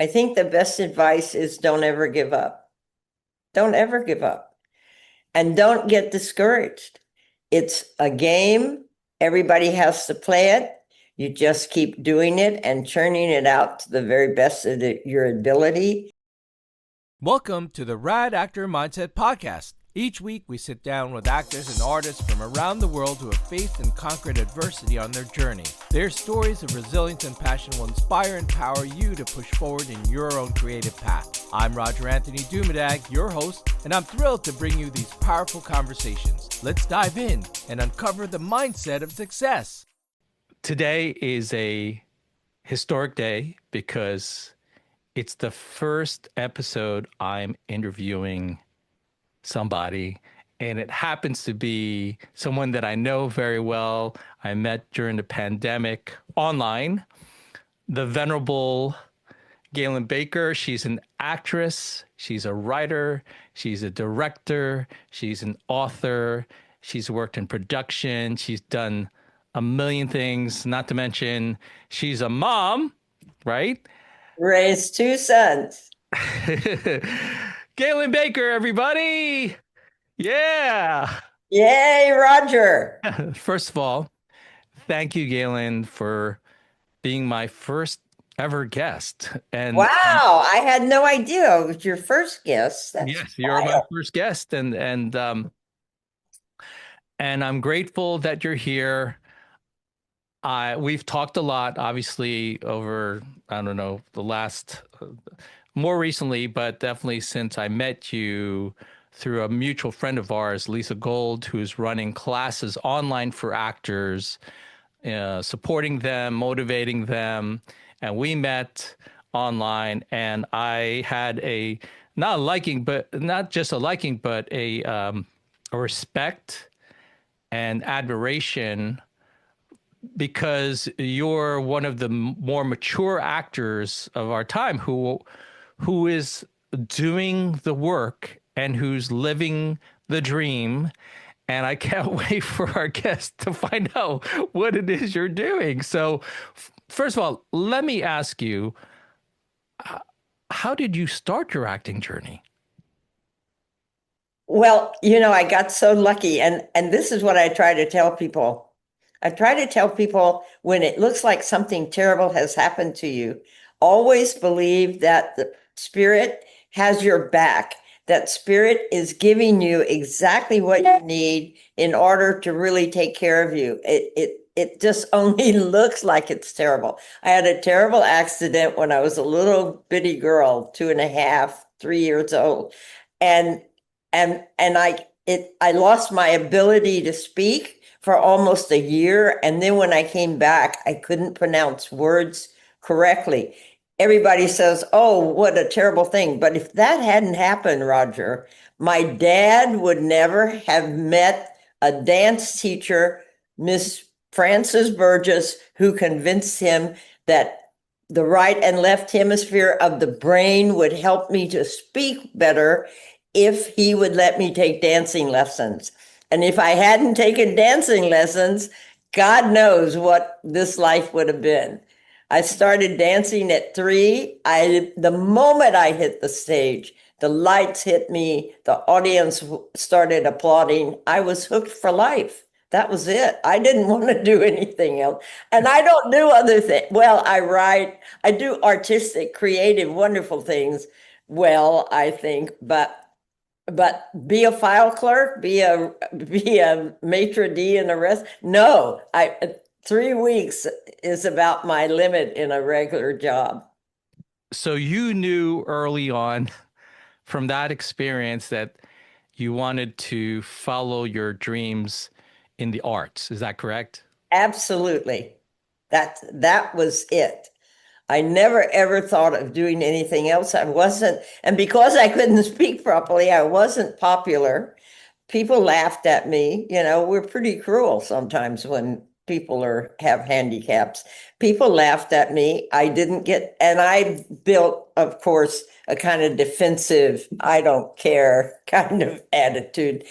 I think the best advice is don't ever give up. Don't ever give up. And don't get discouraged. It's a game. Everybody has to play it. You just keep doing it and churning it out to the very best of your ability. Welcome to the RAD Actor Mindset Podcast. Each week, we sit down with actors and artists from around the world who have faced and conquered adversity on their journey. Their stories of resilience and passion will inspire and empower you to push forward in your own creative path. I'm Roger Anthony Dumadag, your host, and I'm thrilled to bring you these powerful conversations. Let's dive in and uncover the mindset of success. Today is a historic day because it's the first episode I'm interviewing somebody, and it happens to be someone that I know very well. I met during the pandemic online, the venerable Gaylynn Baker. She's an actress, she's a writer, she's a director, she's an author, she's worked in production, she's done a million things, not to mention she's a mom, right? Raised two sons. Gaylynn Baker, everybody. Yeah. Yay, Roger. First of all, thank you, Gaylynn, for being my first ever guest. And wow, I had no idea I was your first guest. That's yes, you're my first guest, and I'm grateful that you're here. We've talked a lot, obviously, over, I don't know, the last, more recently, but definitely since I met you through a mutual friend of ours, Lisa Gold, who's running classes online for actors, supporting them, motivating them. And we met online, and I had not just a liking, but a respect and admiration, because you're one of the more mature actors of our time who is doing the work and who's living the dream. And I can't wait for our guests to find out what it is you're doing. So first of all, let me ask you, how did you start your acting journey? Well, I got so lucky, and this is what I try to tell people. I try to tell people when it looks like something terrible has happened to you, always believe that the spirit has your back. That spirit is giving you exactly what you need in order to really take care of you. It just only looks like it's terrible. I had a terrible accident when I was a little bitty girl, 2.5, 3 years old. And I lost my ability to speak for almost a year. And then when I came back, I couldn't pronounce words correctly. Everybody says, oh, what a terrible thing. But if that hadn't happened, Roger, my dad would never have met a dance teacher, Miss Frances Burgess, who convinced him that the right and left hemisphere of the brain would help me to speak better if he would let me take dancing lessons. And if I hadn't taken dancing lessons, God knows what this life would have been. I started dancing at 3. The moment I hit the stage, the lights hit me, the audience started applauding. I was hooked for life. That was it. I didn't want to do anything else. And I don't do other things. Well, I write, I do artistic, creative, wonderful things. Well, I think, but be a file clerk, be a maitre d' in a rest. No, 3 weeks is about my limit in a regular job. So you knew early on from that experience that you wanted to follow your dreams in the arts. Is that correct? Absolutely. That was it. I never ever thought of doing anything else. I wasn't, and because I couldn't speak properly, I wasn't popular. People laughed at me. We're pretty cruel sometimes when people have handicaps. People laughed at me. And I built, of course, a kind of defensive, I don't care kind of attitude.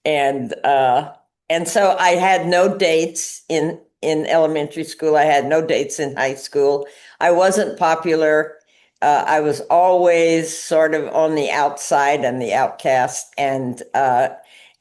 And so I had no dates in elementary school. I had no dates in high school. I wasn't popular. I was always sort of on the outside and the outcast. And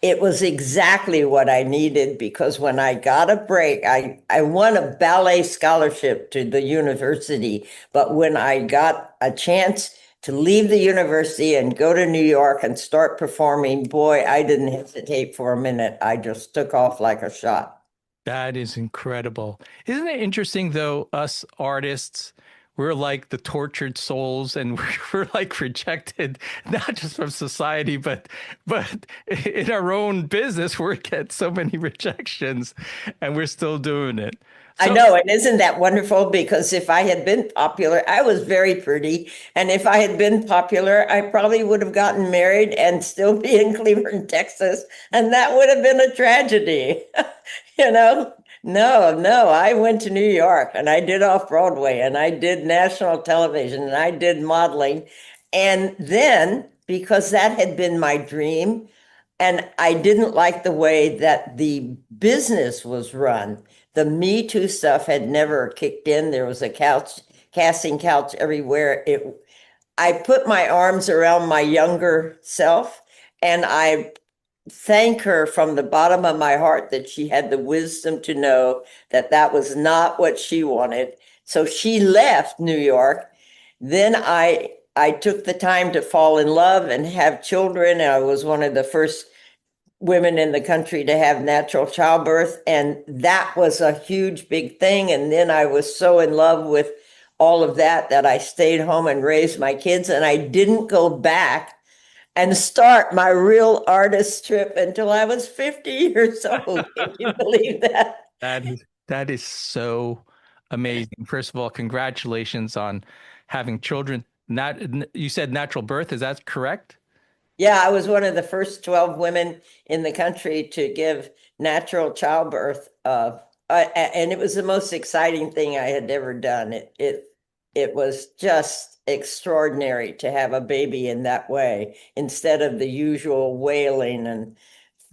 it was exactly what I needed because when I got a break, I won a ballet scholarship to the university. But when I got a chance to leave the university and go to New York and start performing, boy, I didn't hesitate for a minute. I just took off like a shot. That is incredible. Isn't it interesting though, us artists, we're like the tortured souls and we're like rejected, not just from society, but in our own business, we get so many rejections and we're still doing it. I So know, and isn't that wonderful? Because if I had been popular, I was very pretty. And if I had been popular, I probably would have gotten married and still be in Cleveland, Texas. And that would have been a tragedy. You know? No, no, I went to New York and I did off Broadway and I did national television and I did modeling. And then, because that had been my dream, and I didn't like the way that the business was run. The Me Too stuff had never kicked in. There was a casting couch everywhere. I put my arms around my younger self and I thank her from the bottom of my heart that she had the wisdom to know that that was not what she wanted. So she left New York. Then I took the time to fall in love and have children. I was one of the first women in the country to have natural childbirth. And that was a huge, big thing. And then I was so in love with all of that that I stayed home and raised my kids. And I didn't go back and start my real artist trip until I was 50 years old. Can you believe that? that is so amazing. First of all, congratulations on having children. Not you said natural birth, is that correct? Yeah, I was one of the first 12 women in the country to give natural childbirth. And it was the most exciting thing I had ever done. It was just extraordinary to have a baby in that way instead of the usual wailing and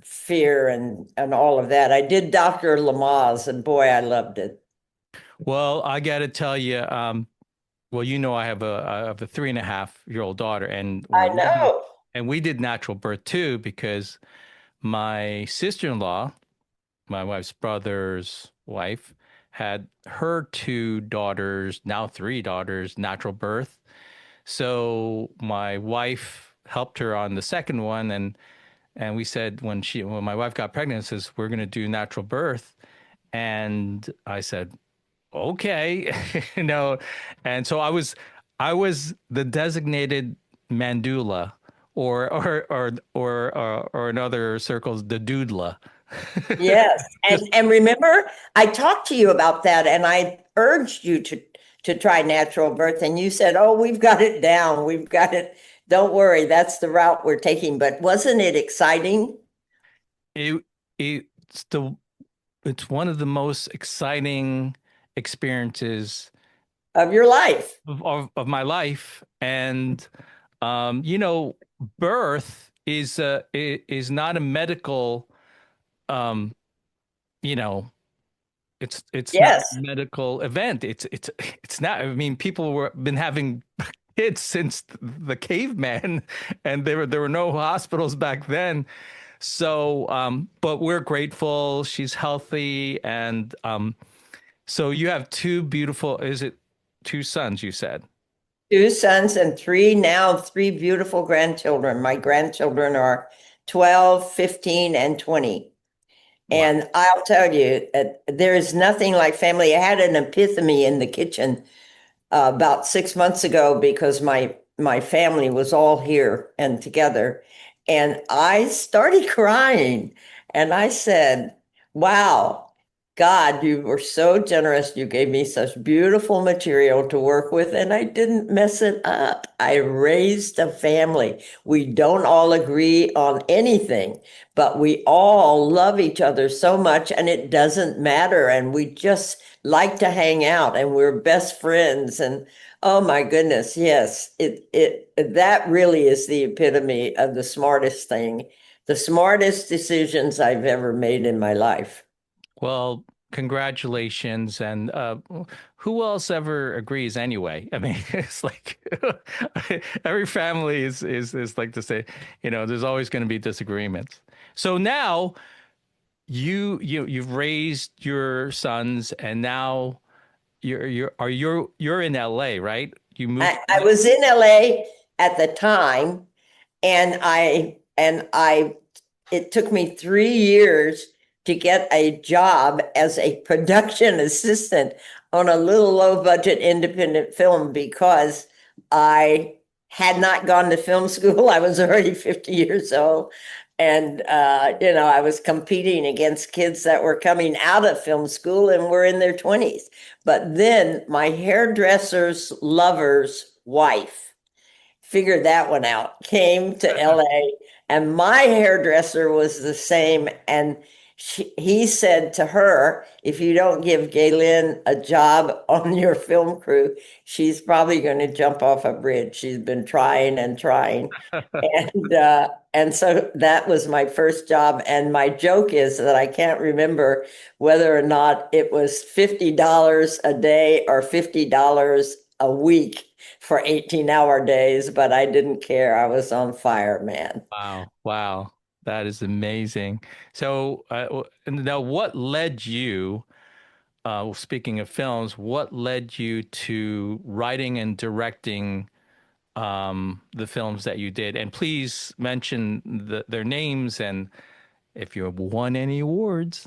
fear and all of that. I did Dr. Lamaze, and boy, I loved it. Well, I got to tell you, well, I have a 3.5-year-old daughter, and I know. we did natural birth too because my sister-in-law, my wife's brother's wife, had her two daughters, now three daughters, natural birth. So my wife helped her on the second one, and we said when my wife got pregnant, says we're going to do natural birth, and I said okay, you know, and so I was the designated mandula, or in other circles, the doodla. Yes. Just And remember, I talked to you about that and I urged you to try natural birth and you said, "Oh, we've got it down. We've got it. Don't worry, that's the route we're taking." But wasn't it exciting it, it's the it's one of the most exciting experiences of your life? of my life, and you know, birth is not a medical, um, you know, it's not a Yes. medical event. It's not. I mean, people were been having kids since the caveman, and there were no hospitals back then. So, but we're grateful she's healthy, and so you have two beautiful. Is it two sons? You said. Two sons and three beautiful grandchildren. My grandchildren are 12, 15, and 20. Wow. And I'll tell you, there is nothing like family. I had an epiphany in the kitchen about 6 months ago because my family was all here and together. And I started crying and I said, "Wow, God, you were so generous. You gave me such beautiful material to work with, and I didn't mess it up. I raised a family. We don't all agree on anything, but we all love each other so much, and it doesn't matter. And we just like to hang out, and we're best friends. And oh my goodness, yes, it that really is the epitome of the smartest thing, the smartest decisions I've ever made in my life." Well, congratulations. And who else ever agrees anyway? I mean, it's like every family is like to say, there's always going to be disagreements. So now you've raised your sons, and now you're in LA, right? You moved. I was in LA at the time, and it took me 3 years to get a job as a production assistant on a little low budget independent film because I had not gone to film school. I was already 50 years old. And, I was competing against kids that were coming out of film school and were in their 20s. But then my hairdresser's lover's wife figured that one out, came to LA, and my hairdresser was the same. And he said to her, if you don't give Gaylynn a job on your film crew, she's probably going to jump off a bridge. She's been trying and trying. And so that was my first job. And my joke is that I can't remember whether or not it was $50 a day or $50 a week for 18-hour days, but I didn't care. I was on fire, man. Wow. Wow. That is amazing. So now what led you, speaking of films, what led you to writing and directing the films that you did? And please mention their names and if you have won any awards.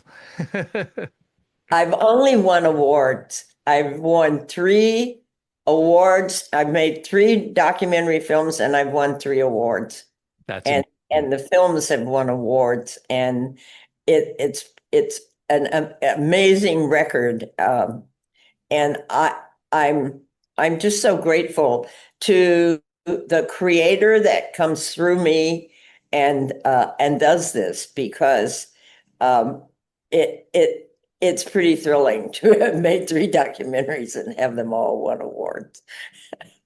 I've only won awards. I've won 3 awards. I've made 3 documentary films and I've won 3 awards. That's and the films have won awards, and it's an amazing record. And I'm just so grateful to the creator that comes through me and does this, because it's pretty thrilling to have made 3 documentaries and have them all won awards.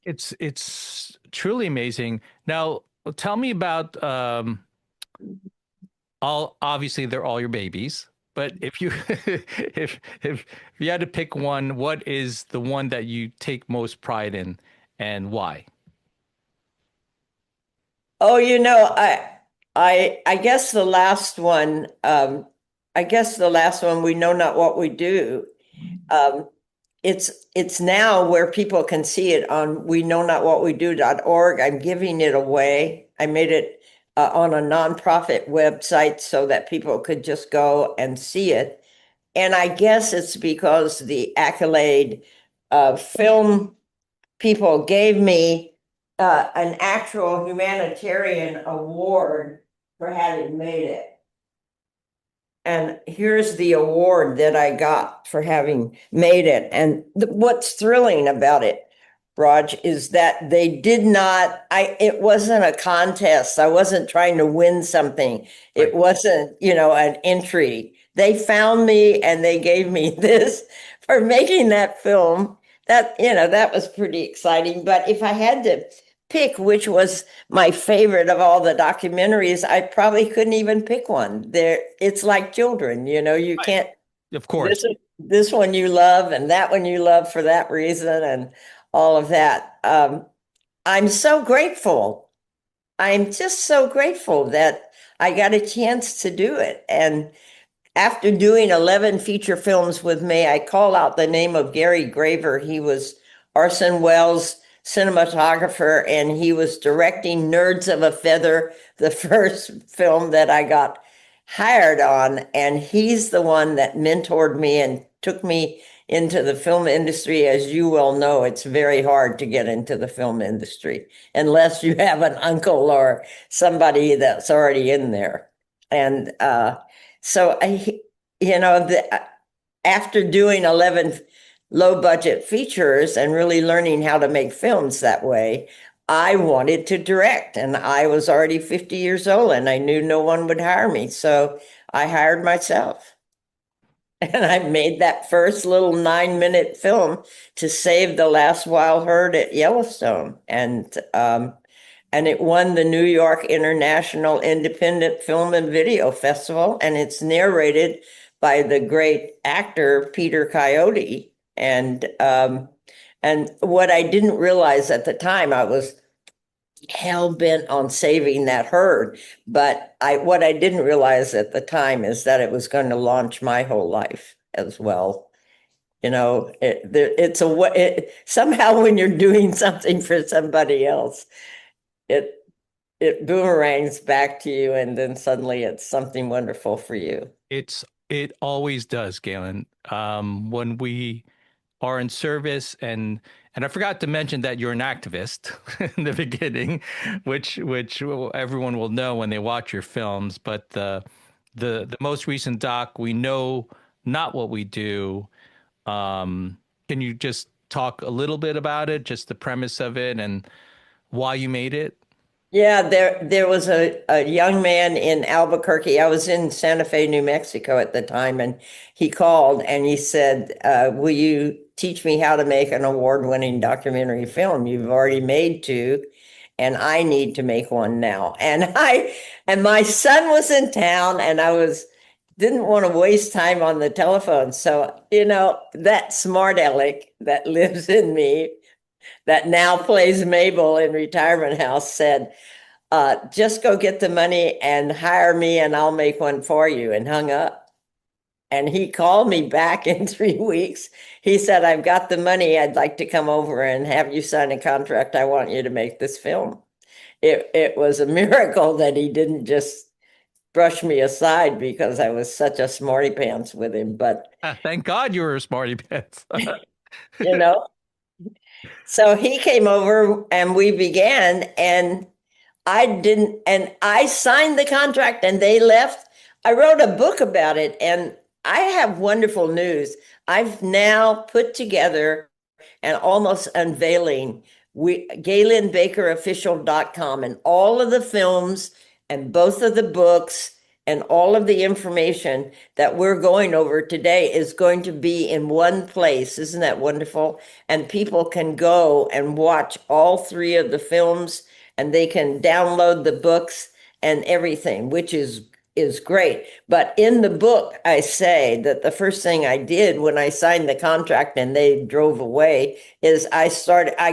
It's truly amazing. Now, tell me about obviously they're all your babies, but if you if you had to pick one, what is the one that you take most pride in and why? Oh, I guess the last one, we know not what we do. It's now where people can see it on we know not what we do.org. I'm giving it away. I made it on a nonprofit website so that people could just go and see it. And I guess it's because the accolade film people gave me an actual humanitarian award for having made it. And here's the award that I got for having made it. And what's thrilling about it, Raj, is that they did not, it wasn't a contest. I wasn't trying to win something. It wasn't, an entry. They found me and they gave me this for making that film. That was pretty exciting. But if I had to pick which was my favorite of all the documentaries, I probably couldn't even pick one. It's like children, you can't. Of course. This one you love and that one you love for that reason and all of that. I'm so grateful. I'm just so grateful that I got a chance to do it. And after doing 11 feature films with me, I call out the name of Gary Graver. He was Orson Welles' cinematographer, and he was directing Nerds of a Feather, the first film that I got hired on. And he's the one that mentored me and took me into the film industry. As you well know, it's very hard to get into the film industry unless you have an uncle or somebody that's already in there. And so after doing 11 low budget features and really learning how to make films that way, I wanted to direct, and I was already 50 years old and I knew no one would hire me. So I hired myself, and I made that first little 9-minute film to save the last wild herd at Yellowstone. And it won the New York International Independent Film and Video Festival, and it's narrated by the great actor Peter Coyote. And what I didn't realize at the time, I was hell bent on saving that herd. But what I didn't realize at the time is that it was going to launch my whole life as well. You know, it's a way, somehow when you're doing something for somebody else, it it boomerangs back to you, and then suddenly it's something wonderful for you. It always does, Gaylynn. When we are in service, and I forgot to mention that you're an activist in the beginning, which everyone will know when they watch your films. But the most recent doc, We Know Not What We Do. Can you just talk a little bit about it, just the premise of it and why you made it? Yeah, there was a young man in Albuquerque. I was in Santa Fe, New Mexico at the time, and he called and he said, will you teach me how to make an award-winning documentary film? You've already made two, and I need to make one now. And my son was in town, and didn't want to waste time on the telephone. So, that smart aleck that lives in me, that now plays Mabel in Retirement House, said, just go get the money and hire me and I'll make one for you, and hung up. And he called me back in 3 weeks. He said, I've got the money. I'd like to come over and have you sign a contract. I want you to make this film. It was a miracle that he didn't just brush me aside because I was such a smarty pants with him. But, Thank God you were a smarty pants. you know, so he came over and we began, and I signed the contract and they left. I wrote a book about it, and I have wonderful news. I've now put together and almost unveiling GaylynBakerOfficial.com, and all of the films and both of the books and all of the information that we're going over today is going to be in one place. Isn't that wonderful? And people can go and watch all three of the films, and they can download the books and everything, which is great. But in the book, I say that the first thing I did when I signed the contract and they drove away is I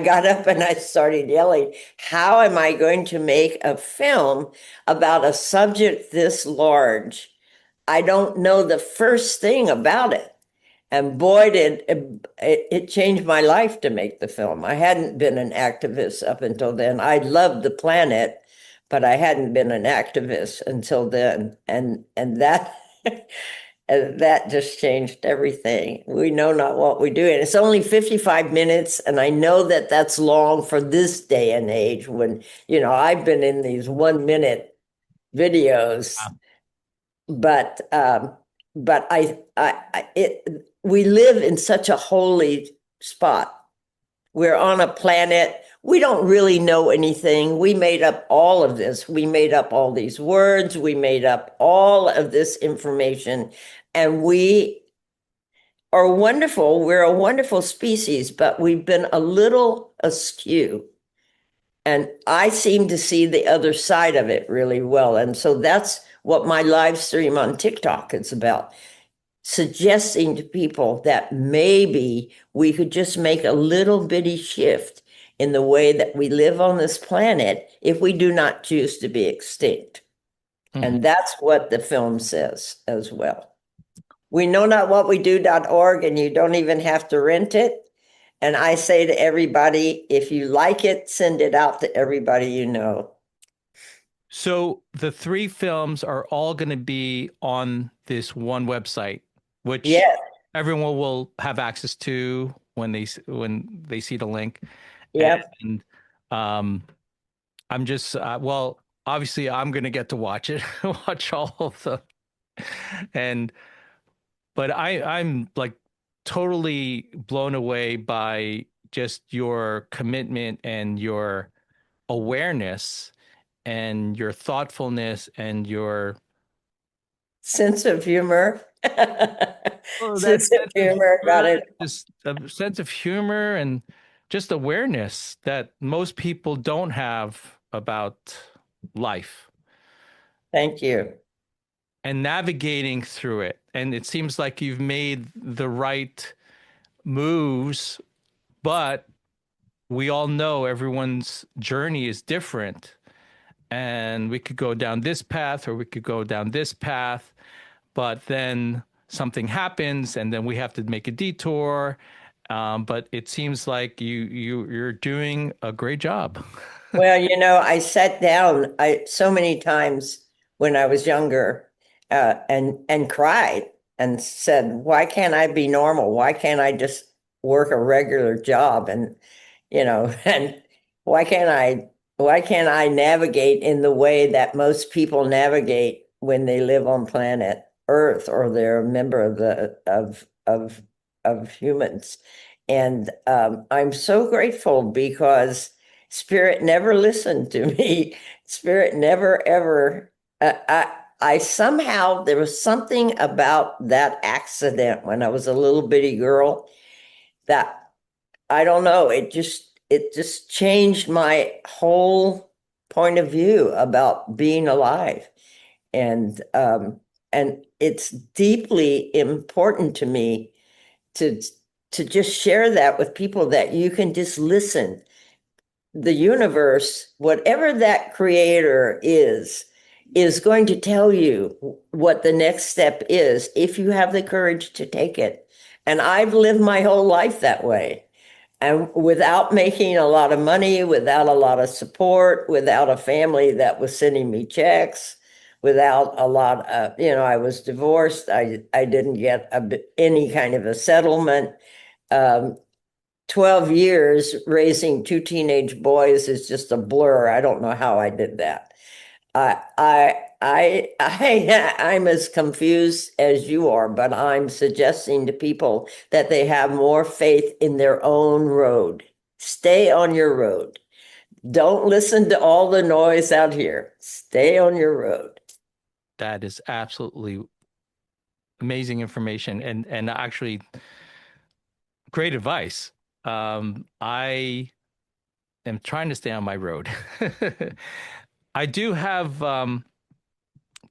got up and I started yelling, how am I going to make a film about a subject this large? I don't know the first thing about it. And boy, did it changed my life to make the film. I hadn't been an activist up until then. I loved the planet, but I hadn't been an activist until then. And that and that just changed everything. We know not what we do. And it's only 55 minutes. And I know that that's long for this day and age when, I've been in these 1 minute videos, but we live in such a holy spot. We're on a planet. We don't really know anything. We made up all of this. We made up all these words. We made up all of this information. And we are wonderful. We're a wonderful species, but we've been a little askew. And I seem to see the other side of it really well. And so that's what my live stream on TikTok is about. Suggesting to people that maybe we could just make a little bitty shift in the way that we live on this planet if we do not choose to be extinct. Mm-hmm. And that's what the film says as well. We know not what we do.org, and you don't even have to rent it. And I say to everybody, if you like it, send it out to everybody you know. So the three films are all going to be on this one website, which everyone will have access to when they see the link. Yeah. And I'm just obviously I'm going to get to watch it, watch all of them, but I'm like totally blown away by just your commitment and your awareness and your thoughtfulness and your sense of humor. Sense of humor, got it. Just a sense of humor and just awareness that most people don't have about life. Thank you. and navigating through it. And it seems like you've made the right moves, but we all know everyone's journey is different. And we could go down this path or we could go down this path, but then something happens and then we have to make a detour. But it seems like you're doing a great job. Well, I sat down so many times when I was younger, and cried and said, "Why can't I be normal? Why can't I just work a regular job?" And and why can't I navigate in the way that most people navigate when they live on planet Earth or they're a member of the of humans? And I'm so grateful because Spirit never listened to me. Spirit never ever. I somehow, there was something about that accident when I was a little bitty girl that, I don't know, it just changed my whole point of view about being alive. And it's deeply important to me to just share that with people, that you can just listen. The universe, whatever that creator is going to tell you what the next step is if you have the courage to take it. And I've lived my whole life that way. And without making a lot of money, without a lot of support, without a family that was sending me checks, without a lot of, I was divorced. I didn't get any kind of a settlement. Um, 12 years raising two teenage boys is just a blur. I don't know how I did that. I'm as confused as you are, but I'm suggesting to people that they have more faith in their own road. Stay on your road. Don't listen to all the noise out here. Stay on your road. That is absolutely amazing information and actually great advice. I am trying to stay on my road. I do have,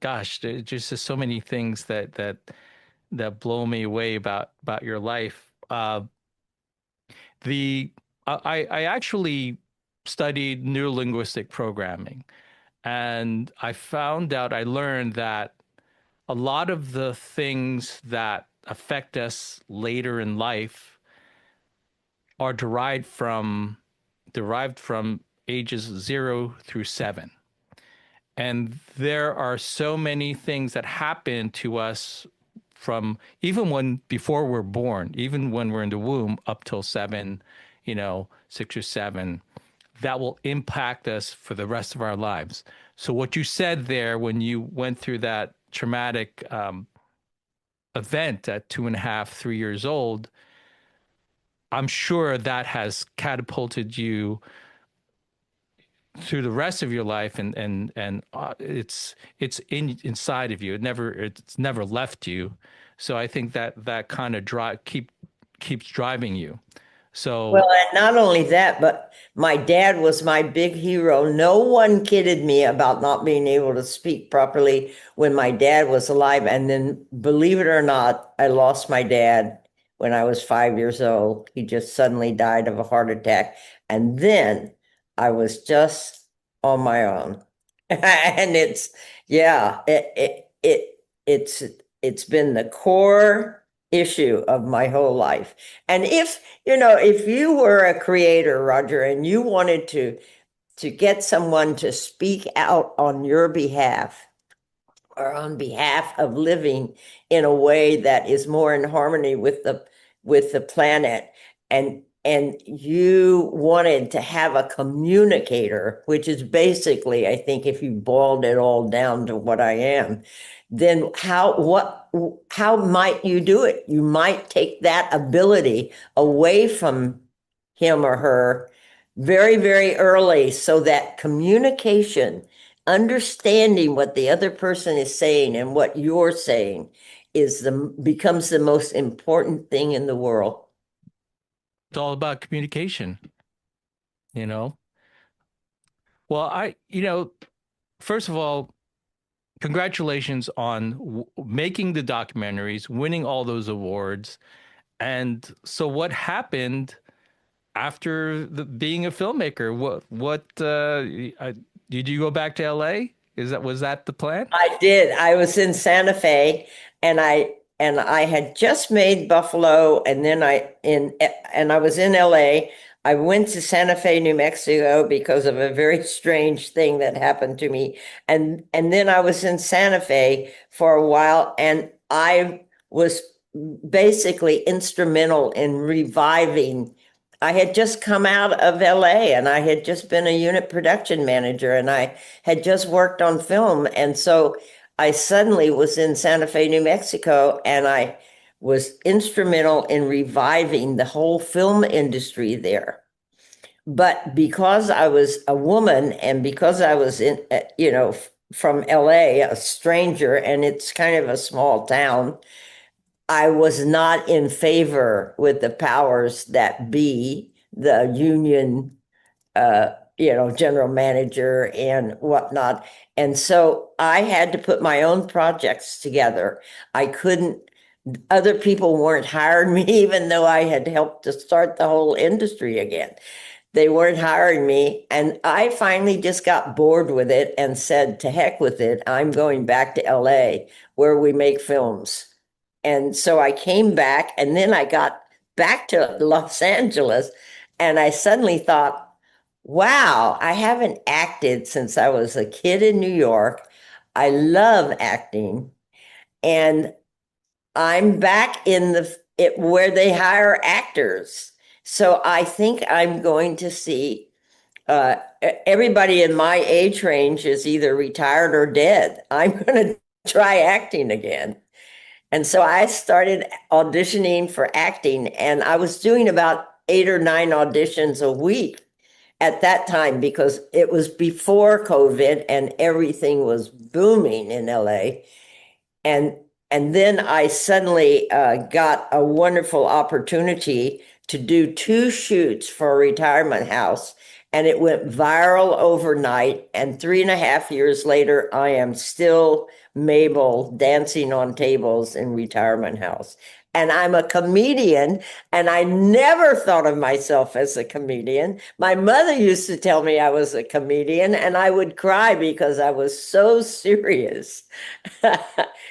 gosh, there's just so many things that blow me away about your life. The I actually studied neurolinguistic programming, and I learned that a lot of the things that affect us later in life are derived from ages 0 through 7. And there are so many things that happen to us from even before we're born, even when we're in the womb up till 7, 6 or 7, that will impact us for the rest of our lives. So what you said there when you went through that traumatic event at 2.5, 3 years old, I'm sure that has catapulted you through the rest of your life, and it's inside of you. It's never left you. So I think that kind of keeps driving you. Well, So and not only that, but my dad was my big hero. No one kidded me about not being able to speak properly when my dad was alive. And then, believe it or not, I lost my dad when I was 5 years old. He just suddenly died of a heart attack. And then I was just on my own. And yeah, it's it's been the core issue of my whole life. And if you were a creator, Roger, and you wanted to get someone to speak out on your behalf or on behalf of living in a way that is more in harmony with the planet, and you wanted to have a communicator, which is basically, I think, if you boiled it all down to what I am, then how might you do it? You might take that ability away from him or her very, very early, so that communication, understanding what the other person is saying and what you're saying, becomes the most important thing in the world. it's all about communication, you know. Well, first of all, congratulations on making the documentaries, winning all those awards. And so what happened after being a filmmaker? Did you go back to LA? Was that the plan? I did. I was in Santa Fe and I had just made Buffalo and then I was in LA. I went to Santa Fe, New Mexico because of a very strange thing that happened to me. And then I was in Santa Fe for a while and I was basically instrumental in reviving. I had just come out of LA and I had just been a unit production manager and I had just worked on film. And so I suddenly was in Santa Fe, New Mexico, and I was instrumental in reviving the whole film industry there. But because I was a woman and because I was from LA, a stranger, and it's kind of a small town, I was not in favor with the powers that be, the union, general manager and whatnot. And so I had to put my own projects together. I couldn't, other people weren't hiring me, even though I had helped to start the whole industry again. They weren't hiring me. And I finally just got bored with it and said, to heck with it. I'm going back to LA where we make films. And so I came back and then I got back to Los Angeles and I suddenly thought, wow, I haven't acted since I was a kid in New York. I love acting. And I'm back in where they hire actors. So I think I'm going to see everybody in my age range is either retired or dead. I'm going to try acting again. And so I started auditioning for acting, and I was doing about 8 or 9 auditions a week at that time because it was before COVID and everything was booming in LA. And then I suddenly got a wonderful opportunity to do 2 shoots for a retirement house, and it went viral overnight. And 3.5 years later, I am still Mabel dancing on tables in retirement house. And I'm a comedian, and I never thought of myself as a comedian. My mother used to tell me I was a comedian, and I would cry because I was so serious.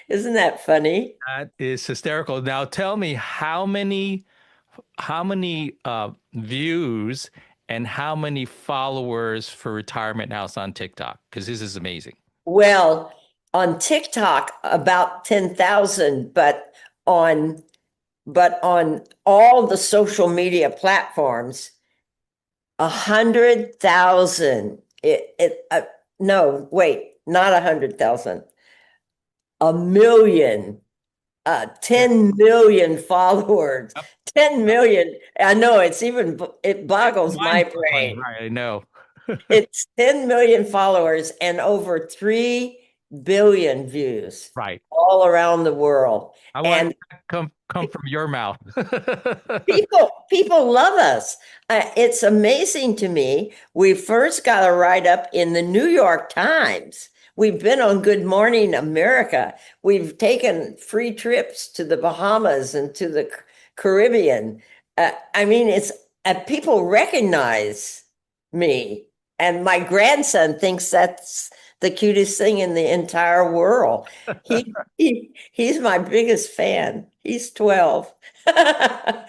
Isn't that funny? That is hysterical. Now tell me how many views and how many followers for Retirement House on TikTok? Because this is amazing. Well, on TikTok, about 10,000, on on all the social media platforms, 100,000. No, wait, not 100,000. 1 million, 10 million followers. 10 million. I know it boggles my brain. Right, I know. It's 10 million followers and over 3 billion views Right. all around the world. I And want to come from your mouth. people love us. It's amazing to me. We first got a write-up in the New York Times. We've been on Good Morning America. We've taken free trips to the Bahamas and to the Caribbean. I mean, it's people recognize me, and my grandson thinks that's the cutest thing in the entire world. He's my biggest fan. He's 12. I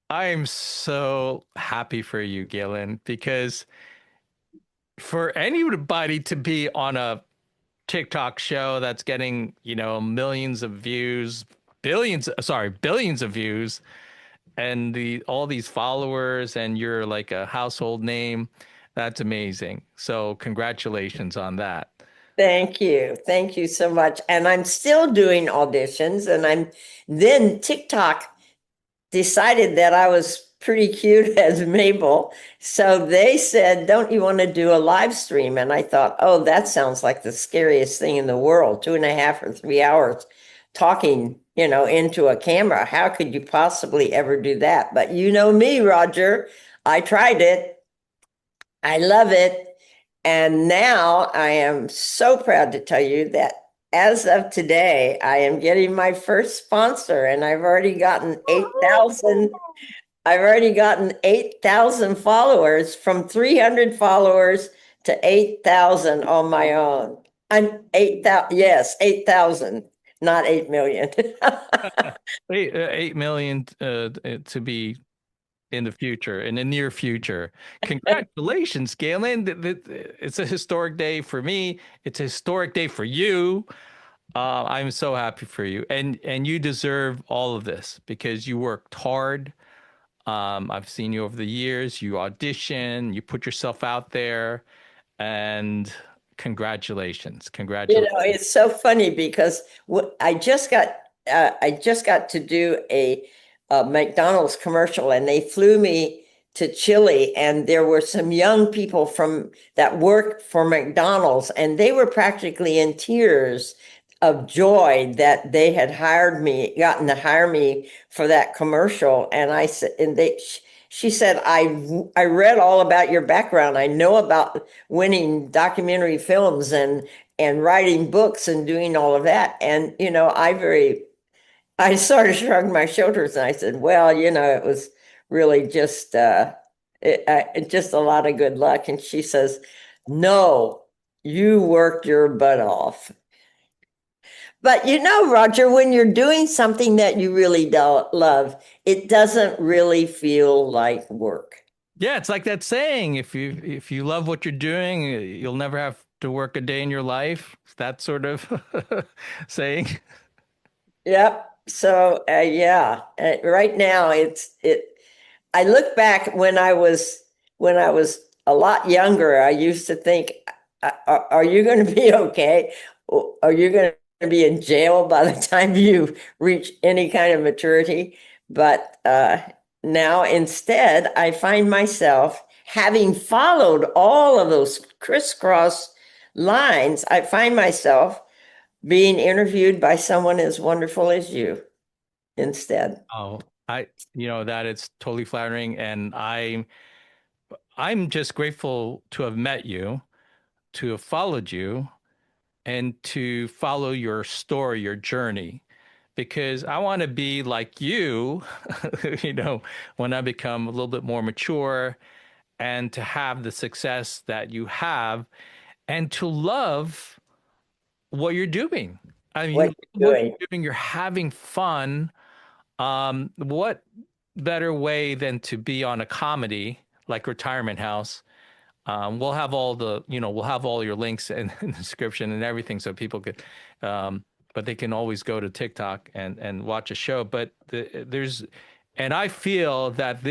am so happy for you, Gaylynn, because for anybody to be on a TikTok show that's getting, millions of views, billions of views, and all these followers, and you're like a household name, that's amazing. So congratulations on that. Thank you. Thank you so much. And I'm still doing auditions, and then TikTok decided that I was pretty cute as Mabel. So they said, don't you want to do a live stream? And I thought, oh, that sounds like the scariest thing in the world, 2.5 or 3 hours talking, into a camera. How could you possibly ever do that? But you know me, Roger, I tried it. I love it. And now I am so proud to tell you that as of today, I am getting my first sponsor, and I've already gotten 8,000 followers, from 300 followers to 8,000 on my own. I'm 8,000, yes, 8,000, not 8 million. 8 million to be in the future, in the near future. Congratulations, Gaylynn. It's a historic day for me. It's a historic day for you. I'm so happy for you, and you deserve all of this because you worked hard. I've seen you over the years. You audition, you put yourself out there, and congratulations, congratulations. It's so funny because I just got to do a McDonald's commercial, and they flew me to Chile, and there were some young people from that worked for McDonald's, and they were practically in tears of joy that they had gotten to hire me for that commercial. And I said, she said, I read all about your background. I know about winning documentary films and writing books and doing all of that. And, I sort of shrugged my shoulders and I said, well, it was really just, just a lot of good luck. And she says, no, you worked your butt off. But Roger, when you're doing something that you really don't love, it doesn't really feel like work. Yeah, it's like that saying, if you love what you're doing, you'll never have to work a day in your life. It's that sort of saying. Yep. So, yeah, right now I look back when I was a lot younger, I used to think, are you going to be okay? Are you going to be in jail by the time you reach any kind of maturity? But now instead, I find myself having followed all of those crisscross lines. I find myself being interviewed by someone as wonderful as you instead. Oh, that it's totally flattering, and I'm just grateful to have met you, to have followed you, and to follow your story, your journey, because I want to be like you, when I become a little bit more mature, and to have the success that you have, and to love what you're doing. I mean, What you're what doing. you're doing, you're having fun. What better way than to be on a comedy like Retirement House? We'll have all your links in the description and everything, so people could, but they can always go to TikTok and watch a show. But and I feel that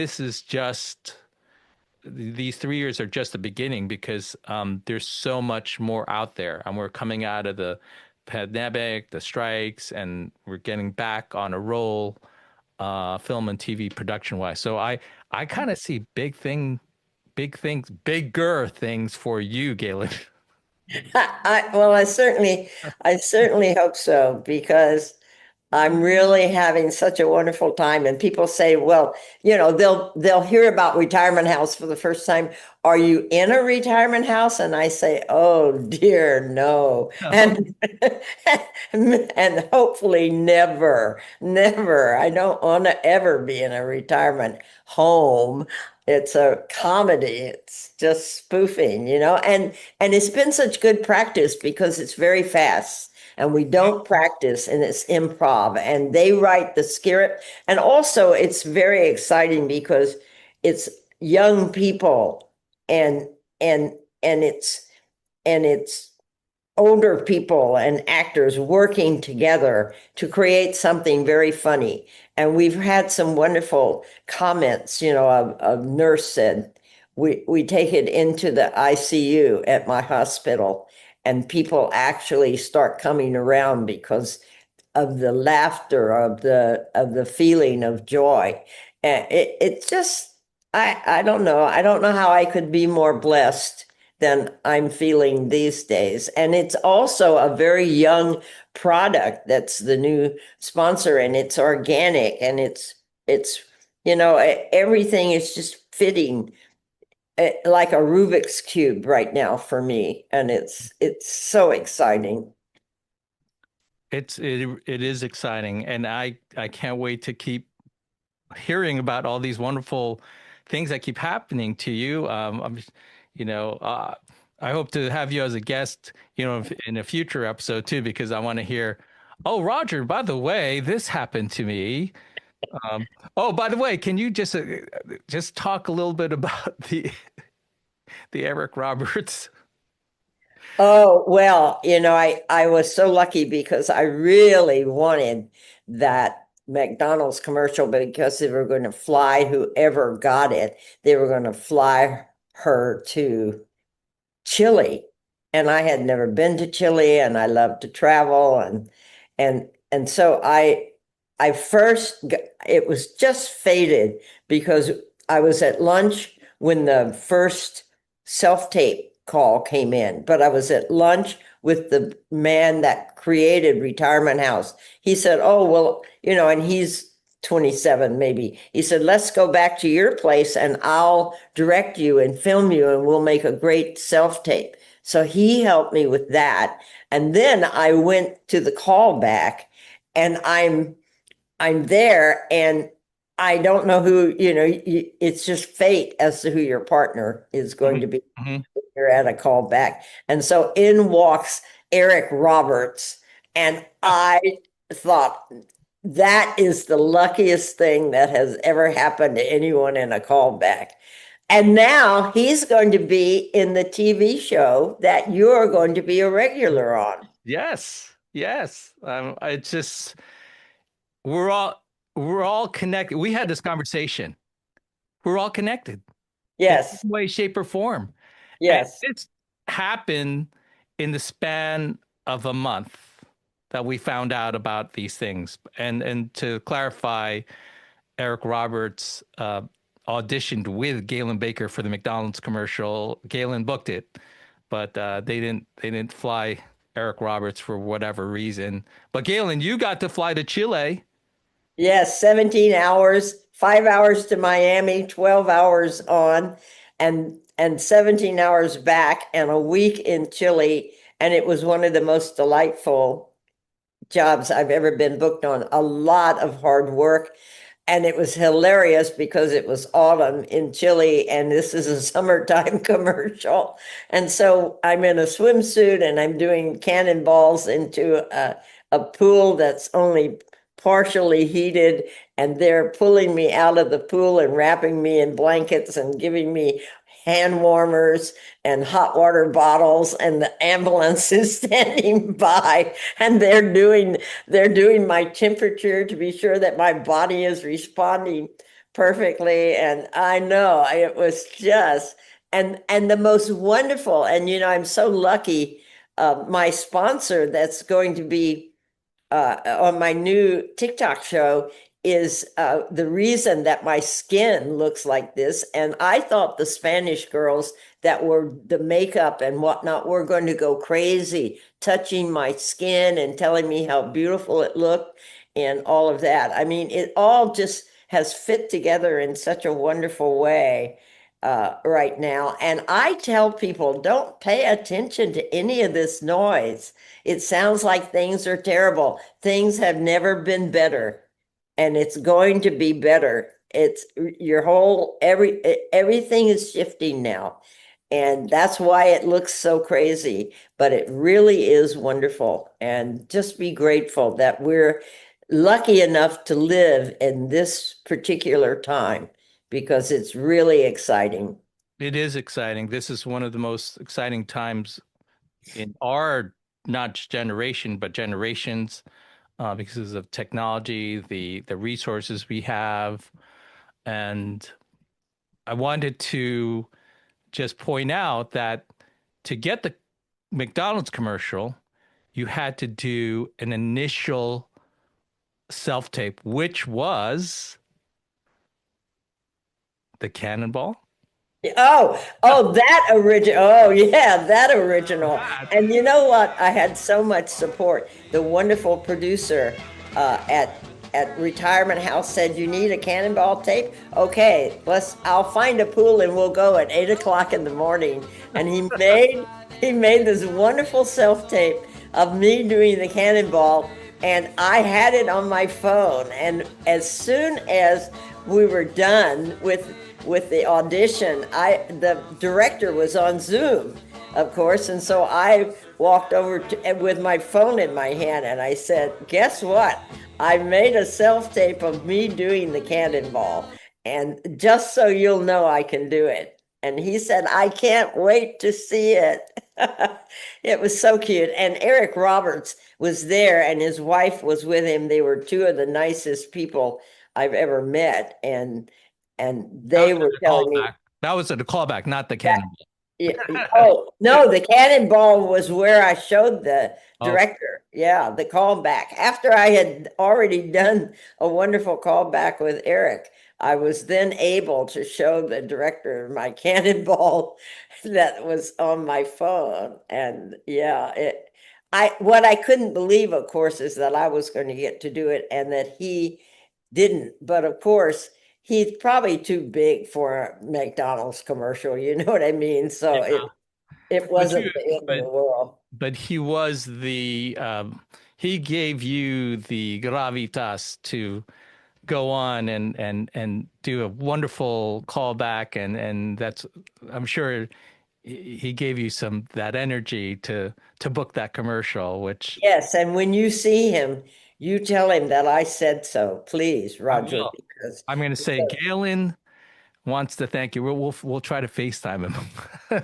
these 3 years are just the beginning, because there's so much more out there, and we're coming out of the pandemic, the strikes, and we're getting back on a roll, film and TV production wise. So I kind of see bigger things for you, Gaylynn. Well, I certainly hope so, because I'm really having such a wonderful time. And people say, well, they'll hear about Retirement House for the first time. Are you in a retirement house? And I say, oh dear, no. And and hopefully never, never. I don't want to ever be in a retirement home. It's a comedy. It's just spoofing, and it's been such good practice because it's very fast and we don't practice, and it's improv, and they write the script. And also it's very exciting because it's young people, and and and it's older people and actors working together to create something very funny. And we've had some wonderful comments. A nurse said, we take it into the ICU at my hospital, and people actually start coming around because of the laughter, of the feeling of joy. And it just, I don't know. I don't know how I could be more blessed than I'm feeling these days. And it's also a very young product that's the new sponsor, and it's organic, and it's everything is just fitting like a Rubik's cube right now for me, and it's so exciting. It is exciting, and I can't wait to keep hearing about all these wonderful things that keep happening to you. You know, I hope to have you as a guest, in a future episode too, because I want to hear. Oh, Roger, by the way, this happened to me. Um, oh, by the way, can you just talk a little bit about the Eric Roberts? Oh, well, I was so lucky because I really wanted that McDonald's commercial because they were going to fly whoever got it, they were going to fly her to Chile. And I had never been to Chile and I love to travel and so I first it was just fated because I was at lunch when the first self-tape call came in, but I was at lunch with the man that created Retirement House. He said, "Oh, well, and he's 27 maybe." He said, "Let's go back to your place and I'll direct you and film you and we'll make a great self-tape." So he helped me with that. And then I went to the callback and I'm there and I don't know who, it's just fate as to who your partner is going to be. Mm-hmm. You're at a callback. And so in walks Eric Roberts. And I thought that is the luckiest thing that has ever happened to anyone in a callback. And now he's going to be in the TV show that you're going to be a regular on. Yes, yes. It's just we're all connected. We had this conversation. We're all connected. Yes. In some way, shape, or form. Yes. And it's happened in the span of a month that we found out about these things. And to clarify, Eric Roberts auditioned with Gaylynn Baker for the McDonald's commercial. Gaylynn booked it, but they didn't fly Eric Roberts for whatever reason. But Gaylynn, you got to fly to Chile. Yes, 17 hours, 5 hours to Miami, 12 hours on, and 17 hours back, and a week in Chile. And it was one of the most delightful jobs I've ever been booked on. A lot of hard work. And it was hilarious because it was autumn in Chile and this is a summertime commercial. And so I'm in a swimsuit and I'm doing cannonballs into a pool that's only partially heated. And they're pulling me out of the pool and wrapping me in blankets and giving me hand warmers and hot water bottles, and the ambulance is standing by and they're doing my temperature to be sure that my body is responding perfectly. And I know it was just and the most wonderful, and I'm so lucky, my sponsor that's going to be on my new TikTok show is the reason that my skin looks like this. And I thought the Spanish girls that were the makeup and whatnot were going to go crazy, touching my skin and telling me how beautiful it looked and all of that. I mean, it all just has fit together in such a wonderful way right now. And I tell people, don't pay attention to any of this noise. It sounds like things are terrible. Things have never been better. And it's going to be better. It's everything is shifting now. And that's why it looks so crazy, but it really is wonderful. And just be grateful that we're lucky enough to live in this particular time because it's really exciting. It is exciting. This is one of the most exciting times in our not just generation, but generations. Because of technology, the resources we have. And I wanted to just point out that to get the McDonald's commercial, you had to do an initial self-tape, which was the Cannonball. That original. Oh, yeah, that original. And you know what? I had so much support. The wonderful producer at at retirement house said, "You need a cannonball tape? Okay, I'll find a pool and we'll go at 8 o'clock in the morning." And he made this wonderful self-tape of me doing the cannonball, and I had it on my phone. And as soon as we were done with the audition, the director was on Zoom, of course, and so I walked over with my phone in my hand, and I said, "Guess what? I made a self-tape of me doing the cannonball, and just so you'll know I can do it." And he said, "I can't wait to see it." It was so cute. And Eric Roberts was there, and his wife was with him. They were two of the nicest people I've ever met, and they were telling me. That was a callback, not the cannonball. Yeah. Oh, no, the cannonball was where I showed the Oh. director. Yeah, the callback. After I had already done a wonderful callback with Eric, I was then able to show the director my cannonball that was on my phone. And yeah, what I couldn't believe, of course, is that I was going to get to do it and that he didn't. But of course, he's probably too big for a McDonald's commercial, you know what I mean? So Yeah. it wasn't the end of the world. But he was he gave you the gravitas to go on and do a wonderful callback, and that's, I'm sure he gave you that energy to book that commercial, which Yes, and when you see him, you tell him that I said so, please, Roger, because I'm going to say Gaylynn wants to thank you. We'll try to FaceTime him.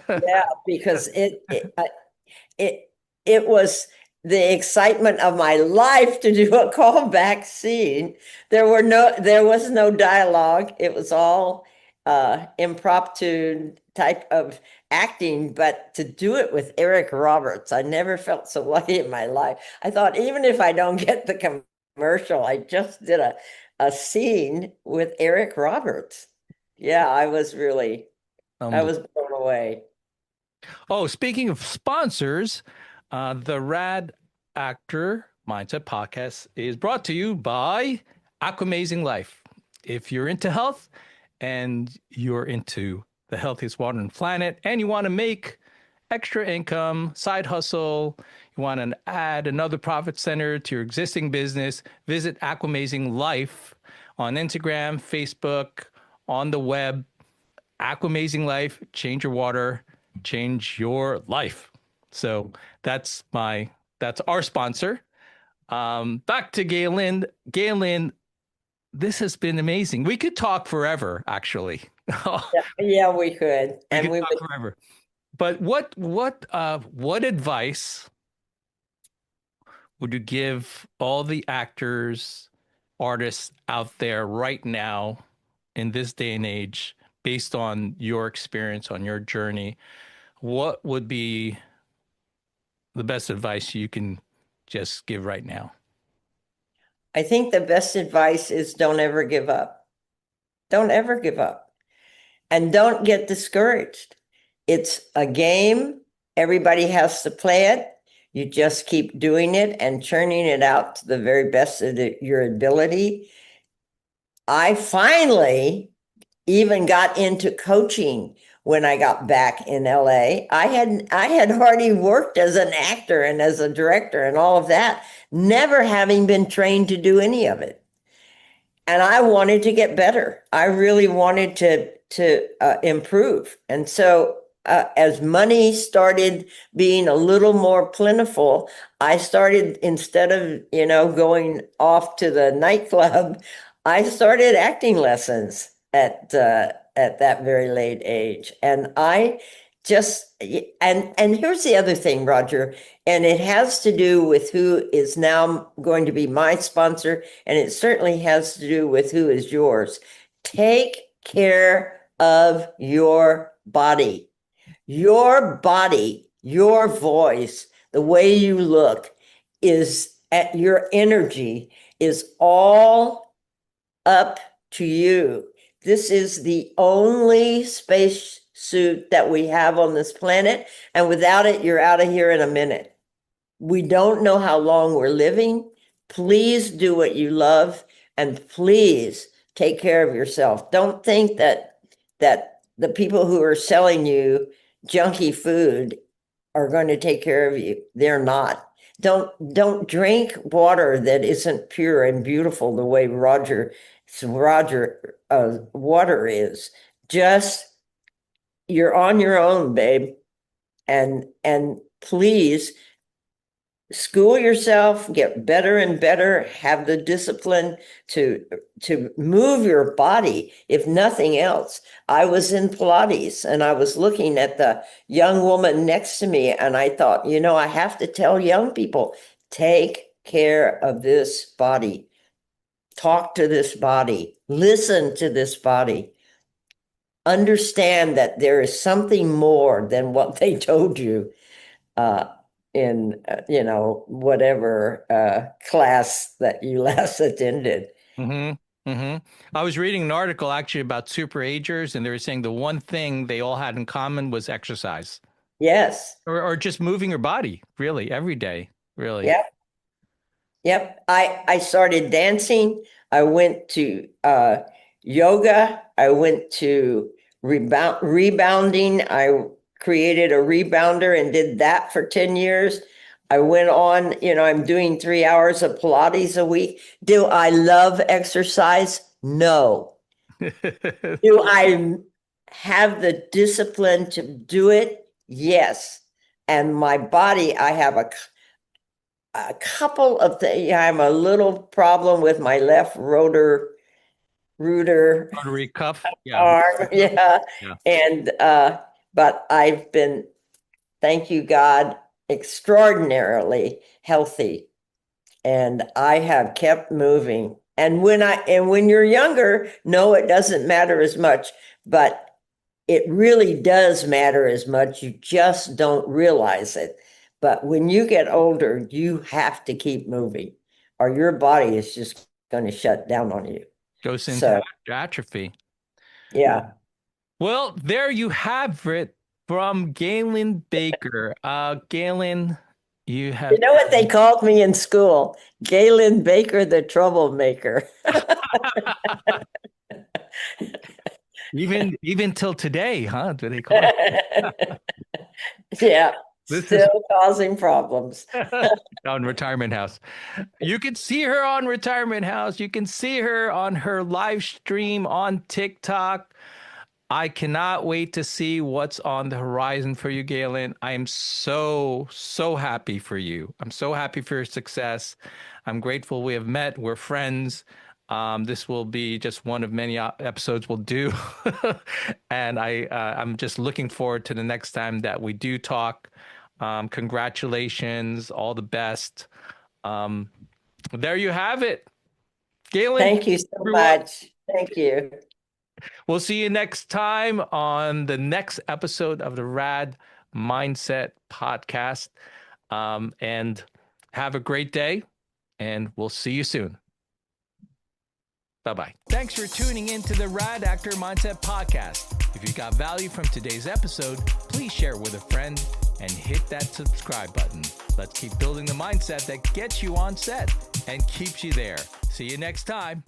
yeah, because it was the excitement of my life to do a callback scene. There was no dialogue. It was all impromptu type of acting, but to do it with Eric Roberts, I never felt so lucky in my life. I thought, even if I don't get the commercial, I just did a scene with Eric Roberts. Yeah, I was blown away. Oh, speaking of sponsors, the RAD Actor Mindset podcast is brought to you by Aquamazing Life. If you're into health and you're into the healthiest water on the planet and you want to make extra income, side hustle, you want to add another profit center to your existing business, visit Aquamazing Life on Instagram, Facebook, on the web. Aquamazing Life, change your water, change your life. So that's our sponsor. Back to Gaylynn. Gaylynn, this has been amazing. We could talk forever, actually. Yeah, we could. We could talk forever. But what advice would you give all the actors, artists out there right now in this day and age, based on your experience, on your journey? What would be the best advice you can just give right now? I think the best advice is don't ever give up. Don't ever give up. And don't get discouraged. It's a game. Everybody has to play it. You just keep doing it and churning it out to the very best of your ability. I finally even got into coaching when I got back in LA. I had already worked as an actor and as a director and all of that, never having been trained to do any of it. And I wanted to get better. I really wanted to improve. And so as money started being a little more plentiful, I started, instead of, going off to the nightclub, I started acting lessons at that very late age. And I just, and here's the other thing, Roger, and it has to do with who is now going to be my sponsor, and it certainly has to do with who is yours. Take care of your body. Your body, your voice, the way you look your energy is all up to you. This is the only space suit that we have on this planet, and without it, you're out of here in a minute. We don't know how long we're living. Please do what you love. And please take care of yourself. Don't think that the people who are selling you junky food are going to take care of you. They're not. Don't drink water that isn't pure and beautiful the way Roger water is. Just you're on your own, babe. And please school yourself, get better and better, have the discipline to move your body, if nothing else. I was in Pilates and I was looking at the young woman next to me and I thought, I have to tell young people, take care of this body. Talk to this body. Listen to this body. Understand that there is something more than what they told you in whatever class that you last attended. I was reading an article actually about superagers, and they were saying the one thing they all had in common was exercise. Yes. Or just moving your body, really, every day, really. Yep. I started dancing. I went to yoga. I went to rebounding. I created a rebounder and did that for 10 years. I went on, I'm doing 3 hours of Pilates a week. Do I love exercise? No. Do I have the discipline to do it? Yes. And my body, I have a couple of things. I have a little problem with my left rotary cuff arm. Yeah. And but I've been, thank you God, extraordinarily healthy, and I have kept moving. And when you're younger, no, it doesn't matter as much, but it really does matter as much. You just don't realize it. But when you get older, you have to keep moving, or your body is just going to shut down on you. Goes into atrophy. Yeah. Well, there you have it from Gaylynn Baker. Gaylynn, you have... You know what they called me in school? Gaylynn Baker, the troublemaker. Even till today, huh? Do they call it? Yeah. Still causing problems. On Retirement House. You can see her on Retirement House. You can see her on her live stream on TikTok. I cannot wait to see what's on the horizon for you, Gaylynn. I am so happy for you. I'm so happy for your success. I'm grateful we have met. We're friends. This will be just one of many episodes we'll do. And I'm just looking forward to the next time that we do talk. Congratulations, all the best. There you have it. Gaylynn, thank you so much. Thank you. We'll see you next time on the next episode of the RAD Mindset podcast. And have a great day, and we'll see you soon. Bye-bye. Thanks for tuning in to the RAD Actor Mindset podcast. If you got value from today's episode, please share it with a friend and hit that subscribe button. Let's keep building the mindset that gets you on set and keeps you there. See you next time.